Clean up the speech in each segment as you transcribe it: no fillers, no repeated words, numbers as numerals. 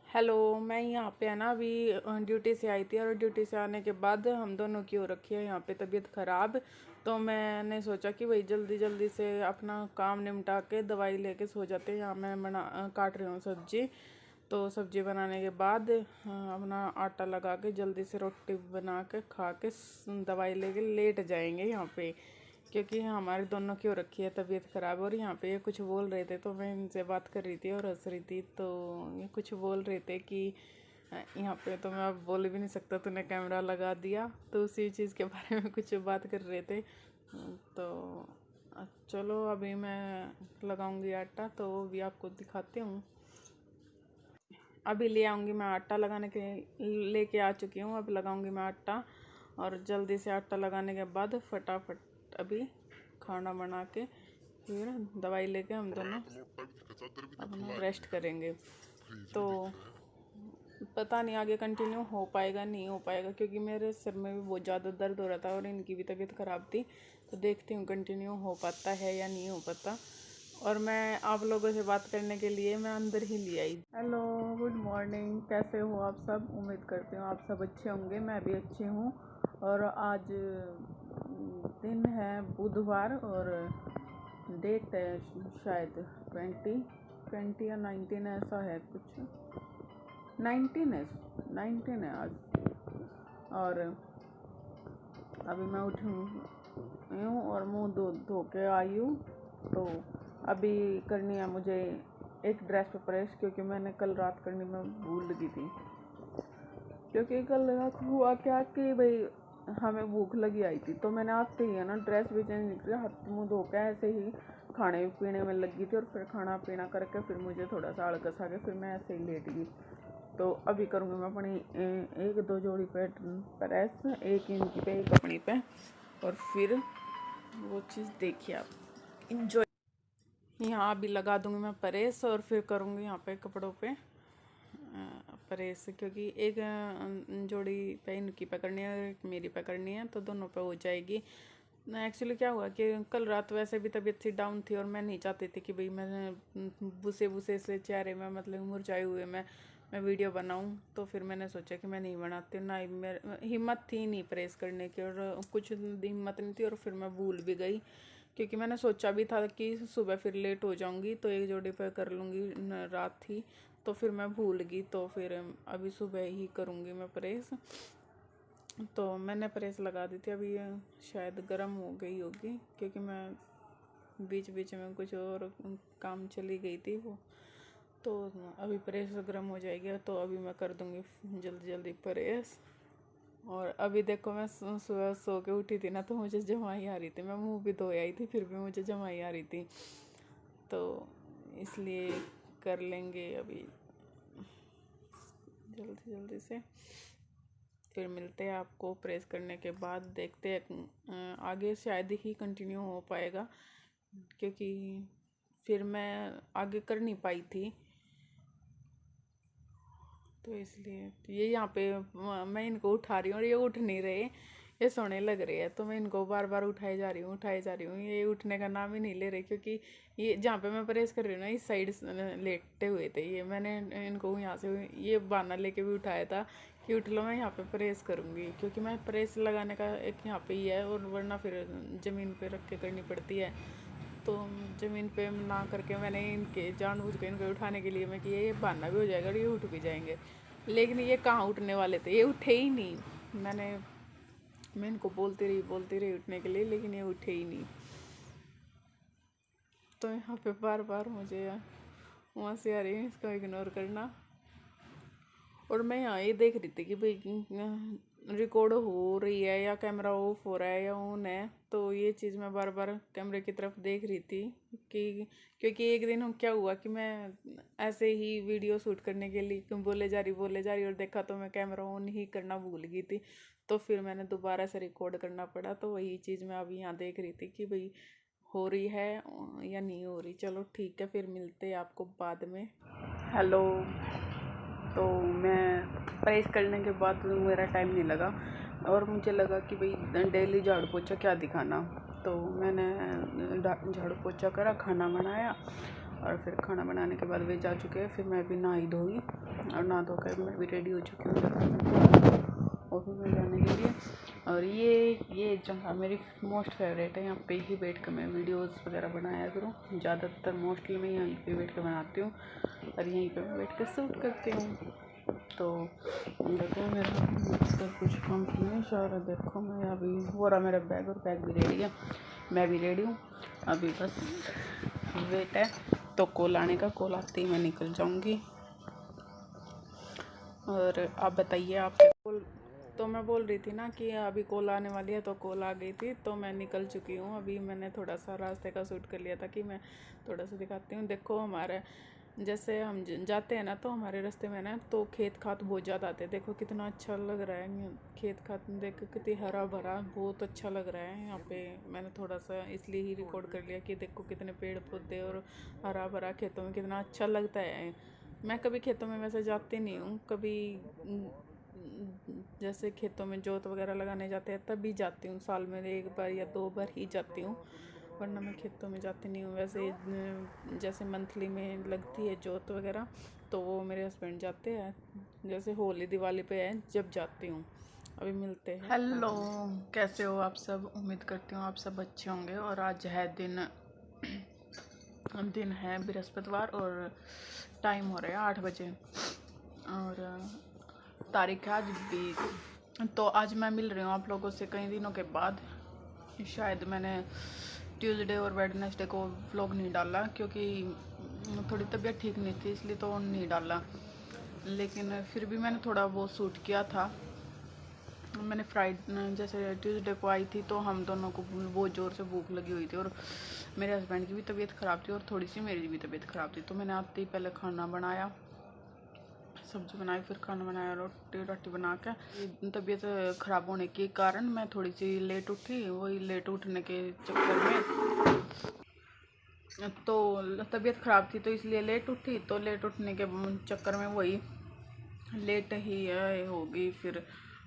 Hello. मैं यहाँ पे है ना अभी ड्यूटी से आई थी और ड्यूटी से आने के बाद हम दोनों की हो रखी है यहाँ पे तबीयत ख़राब। तो मैंने सोचा कि भाई जल्दी जल्दी से अपना काम निपटा के दवाई लेके सो जाते हैं। यहाँ मैं काट रही हूँ सब्जी। तो सब्जी बनाने के बाद अपना आटा लगा के जल्दी से रोटी बना के खा के दवाई लेके लेट जाएंगे यहाँ पे, क्योंकि हमारे दोनों की हो रखी है तबीयत ख़राब। और यहाँ पे ये कुछ बोल रहे थे तो मैं इनसे बात कर रही थी और हंस रही थी। तो ये कुछ बोल रहे थे कि यहाँ पे तो मैं अब बोल भी नहीं सकता, तूने कैमरा लगा दिया। तो उसी चीज़ के बारे में कुछ बात कर रहे थे। तो चलो अभी मैं लगाऊंगी आटा तो वो भी आपको दिखाती हूँ। अभी ले आऊँगी मैं आटा लगाने के लेके आ चुकी हूँ। अब लगाऊंगी मैं आटा और जल्दी से आटा लगाने के बाद फटाफट अभी खाना बना के फिर दवाई लेके हम दोनों अपना रेस्ट करेंगे। तो पता नहीं आगे कंटिन्यू हो पाएगा नहीं हो पाएगा, क्योंकि मेरे सिर में भी बहुत ज़्यादा दर्द हो रहा था और इनकी भी तबीयत ख़राब थी। तो देखती हूँ कंटिन्यू हो पाता है या नहीं हो पाता। और मैं आप लोगों से बात करने के लिए मैं अंदर ही ले आई। Hello, good morning. कैसे हो आप सब? उम्मीद करती हूँ आप सब अच्छे होंगे। मैं भी अच्छी हूँ। और आज दिन है बुधवार और डेट है शायद 20 या 19 ऐसा है कुछ। 19 है आज। और अभी मैं उठी हूँ और मुँह धो के आई हूँ। तो अभी करनी है मुझे एक ड्रेस पे प्रेस, क्योंकि मैंने कल रात करनी मैं भूल गई थी। क्योंकि कल रात हुआ क्या कि भाई हमें भूख लगी आई थी, तो मैंने आते ही है ना ड्रेस भी चेंज नहीं किया, हाथ मुँह धो के ऐसे ही खाने पीने में लगी थी। और फिर खाना पीना करके फिर मुझे थोड़ा सा आलस आ गया, फिर मैं ऐसे ही लेट गई। तो अभी करूँगी मैं अपनी एक दो जोड़ी पे प्रेस, एक इनकी पे एक अपनी पे, और फिर वो चीज़ देखिए आप इंजॉय। यहाँ अभी लगा दूँगी मैं प्रेस और फिर करूँगी यहाँ पे कपड़ों पे प्रेस, क्योंकि एक जोड़ी पे इनकी पकड़नी है और एक मेरी पकड़नी है, तो दोनों पे हो जाएगी। एक्चुअली क्या हुआ कि कल रात वैसे भी तबीयत सी डाउन थी और मैं नहीं चाहती थी कि भाई मैं बुसे से चेहरे में मतलब मुरझाए हुए मैं वीडियो बनाऊं। तो फिर मैंने सोचा कि मैं नहीं बनाती, ना ही मेरे हिम्मत थी नहीं प्रेस करने की, और कुछ हिम्मत नहीं थी। और फिर मैं भूल भी गई, क्योंकि मैंने सोचा भी था कि सुबह फिर लेट हो जाऊंगी तो एक जोड़ी पर कर लूँगी। रात थी तो फिर मैं भूल गई, तो फिर अभी सुबह ही करूँगी मैं प्रेस। तो मैंने प्रेस लगा दी थी। अभी शायद गर्म हो गई होगी, क्योंकि मैं बीच बीच में कुछ और काम चली गई थी वो। तो अभी प्रेस गर्म हो जाएगी तो अभी मैं कर दूँगी जल्दी जल्दी प्रेस। और अभी देखो मैं सुबह सो के उठी थी ना, तो मुझे जमाई आ रही थी। मैं मुंह भी धो आई थी फिर भी मुझे जमाई आ रही थी, तो इसलिए कर लेंगे अभी जल्दी जल्दी से। फिर मिलते हैं आपको प्रेस करने के बाद। देखते हैं आगे शायद ही कंटिन्यू हो पाएगा, क्योंकि फिर मैं आगे कर नहीं पाई थी। तो इसलिए ये यहाँ पे मैं इनको उठा रही हूँ और ये उठ नहीं रहे, ये सोने लग रहे हैं। तो मैं इनको बार बार उठाए जा रही हूँ, ये उठने का नाम ही नहीं ले रहे। क्योंकि ये जहाँ पे मैं प्रेस कर रही हूँ ना, इस साइड लेटे हुए थे ये। मैंने इनको यहाँ से ये बहाना लेके भी उठाया था कि उठ लो, मैं यहाँ पे प्रेस करूँगी। क्योंकि मैं प्रेस लगाने का एक यहाँ पे ही है, और वरना फिर ज़मीन पे रख के करनी पड़ती है। तो ज़मीन पे ना करके मैंने इनके जानबूझ के इनको उठाने के लिए मैं कि ये बहाना भी हो जाएगा और ये उठ भी जाएंगे। लेकिन ये कहाँ उठने वाले थे, ये उठे ही नहीं। मैं इनको बोलती रही उठने के लिए, लेकिन ये उठे ही नहीं। तो यहाँ पे बार बार मुझे वहाँ से आ रही है इसको इग्नोर करना। और मैं यहाँ ये देख रही थी कि भाई रिकॉर्ड हो रही है या कैमरा ऑफ हो रहा है या ऑन है। तो ये चीज़ मैं बार बार कैमरे की तरफ देख रही थी कि क्योंकि एक दिन हम क्या हुआ कि मैं ऐसे ही वीडियो शूट करने के लिए बोले जा रही और देखा तो मैं कैमरा ऑन ही करना भूल गई थी। तो फिर मैंने दोबारा से रिकॉर्ड करना पड़ा। तो वही चीज़ मैं अभी यहाँ देख रही थी कि भाई हो रही है या नहीं हो रही। चलो ठीक है, फिर मिलते हैं आपको बाद में। हेलो। तो मैं प्रेस करने के बाद मेरा टाइम नहीं लगा और मुझे लगा कि भाई डेली झाड़ू पोछा क्या दिखाना। तो मैंने झाड़ू पोछा करा, खाना बनाया और फिर खाना बनाने के बाद वे जा चुके हैं। फिर मैं भी नहाई धोई और नहा धो कर मैं भी रेडी हो चुकी हूँ ऑफिस में जाने के लिए। और ये जगह मेरी मोस्ट फेवरेट है। यहाँ पे ही बैठ कर मैं वीडियोस वगैरह बनाया करूँ। ज़्यादातर मोस्टली मैं यहीं पे बैठ कर बनाती हूँ और यहीं पे मैं बैठ कर शूट करती हूँ। तो देखो मेरा तो कुछ काम फिनिश। और देखो मैं अभी हो रहा मेरा बैग और बैग भी रेडी है, मैं भी रेडी हूँ। अभी बस वेट है तो कॉल आने का, कॉल आते ही मैं निकल जाऊँगी। और आप बताइए आपके कॉल। तो मैं बोल रही थी ना कि अभी कॉल आने वाली है, तो कॉल आ गई थी तो मैं निकल चुकी हूँ। अभी मैंने थोड़ा सा रास्ते का शूट कर लिया था कि मैं थोड़ा सा दिखाती हूँ। देखो हमारे जैसे हम जाते हैं ना तो हमारे रास्ते में ना तो खेत खात बहुत ज़्यादा आते हैं। देखो कितना अच्छा लग रहा है खेत खात, देखो कितनी हरा भरा, बहुत अच्छा लग रहा है यहाँ पे। मैंने थोड़ा सा इसलिए ही रिकॉर्ड कर लिया कि देखो कितने पेड़ पौधे और हरा भरा खेतों में कितना अच्छा लगता है। मैं कभी खेतों में वैसे जाती नहीं हूँ, कभी जैसे खेतों में जोत वगैरह लगाने जाते हैं तभी जाती हूँ, साल में 1 बार या 2 बार ही जाती हूँ, वरना मैं खेतों में जाती नहीं हूँ। वैसे जैसे मंथली में लगती है जोत वगैरह तो वो मेरे हस्बैंड जाते हैं, जैसे होली दिवाली पे है जब जाती हूँ। अभी मिलते हैं। हेलो, कैसे हो आप सब? उम्मीद करती हूँ आप सब अच्छे होंगे। और आज है दिन है बृहस्पतिवार और टाइम हो रहा है 8 बजे और तारीख है आज 20। तो आज मैं मिल रही हूँ आप लोगों से कई दिनों के बाद। शायद मैंने ट्यूसडे और वेडनेसडे को व्लॉग नहीं डाला क्योंकि थोड़ी तबीयत ठीक नहीं थी, इसलिए तो नहीं डाला। लेकिन फिर भी मैंने थोड़ा बहुत शूट किया था। मैंने जैसे ट्यूसडे को आई थी तो हम दोनों को बहुत ज़ोर से भूख लगी हुई थी और मेरे हस्बैंड की भी तबीयत ख़राब थी और थोड़ी सी मेरी भी तबीयत ख़राब थी। तो मैंने आते ही पहले खाना बनाया, सब्ज़ी बनाई, फिर खाना बनाया, रोटी बना के। तबीयत ख़राब होने के कारण मैं थोड़ी सी लेट उठी। वही लेट उठने के चक्कर में तो तबीयत ख़राब थी तो इसलिए लेट उठी। तो लेट उठने के चक्कर में वही लेट ही होगी फिर।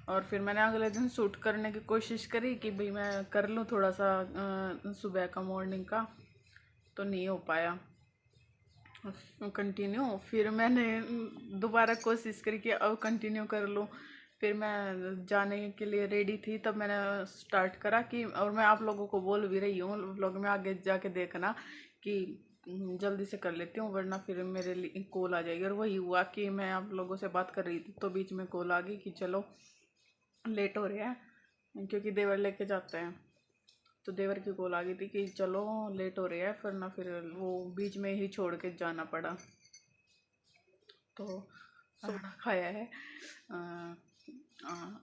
और फिर मैंने अगले दिन शूट करने की कोशिश करी कि भाई मैं कर लूँ थोड़ा सा सुबह का मॉर्निंग का, तो नहीं हो पाया कंटिन्यू। फिर मैंने दोबारा कोशिश करी कि अब कंटिन्यू कर लूँ। फिर मैं जाने के लिए रेडी थी तब मैंने स्टार्ट करा कि, और मैं आप लोगों को बोल भी रही हूँ व्लॉग में आगे जाके देखना कि जल्दी से कर लेती हूँ वरना फिर मेरे लिए कॉल आ जाएगी। और वही हुआ कि मैं आप लोगों से बात कर रही थी तो बीच में कॉल आ गई कि चलो लेट हो रहा है क्योंकि देवर लेके जाते हैं। तो देवर की कॉल आ गई थी कि चलो लेट हो रहा है, वरना फिर वो बीच में ही छोड़ के जाना पड़ा। तो खाना खाया है।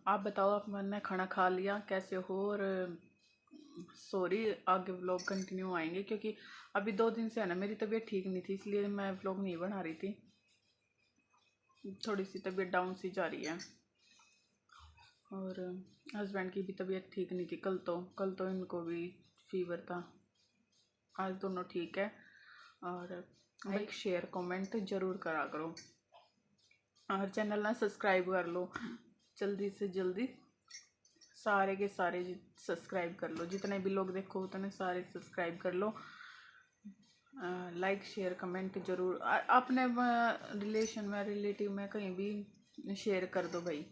आप बताओ, आप मैंने खाना खा लिया, कैसे हो? और सॉरी आगे व्लॉग कंटिन्यू आएंगे क्योंकि अभी 2 दिन से है ना मेरी तबीयत ठीक नहीं थी, इसलिए मैं व्लॉग नहीं बना रही थी। थोड़ी सी तबीयत डाउन सी जा रही है और हस्बैंड की भी तबीयत ठीक नहीं थी। कल तो इनको भी फीवर था, आज दोनों ठीक है। और लाइक शेयर कमेंट ज़रूर करा करो और चैनल ना सब्सक्राइब कर लो जल्दी से जल्दी, सारे के सारे सब्सक्राइब कर लो, जितने भी लोग देखो उतने सारे सब्सक्राइब कर लो। लाइक शेयर कमेंट ज़रूर अपने रिलेशन में रिलेटिव में कहीं भी शेयर कर दो भाई,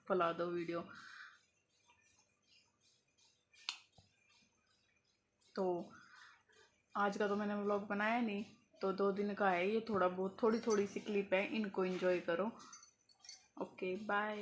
फैला दो वीडियो। तो आज का तो मैंने व्लॉग बनाया नहीं, तो 2 दिन का है ये, थोड़ा बहुत थोड़ी सी क्लिप है, इनको एंजॉय करो। Okay bye.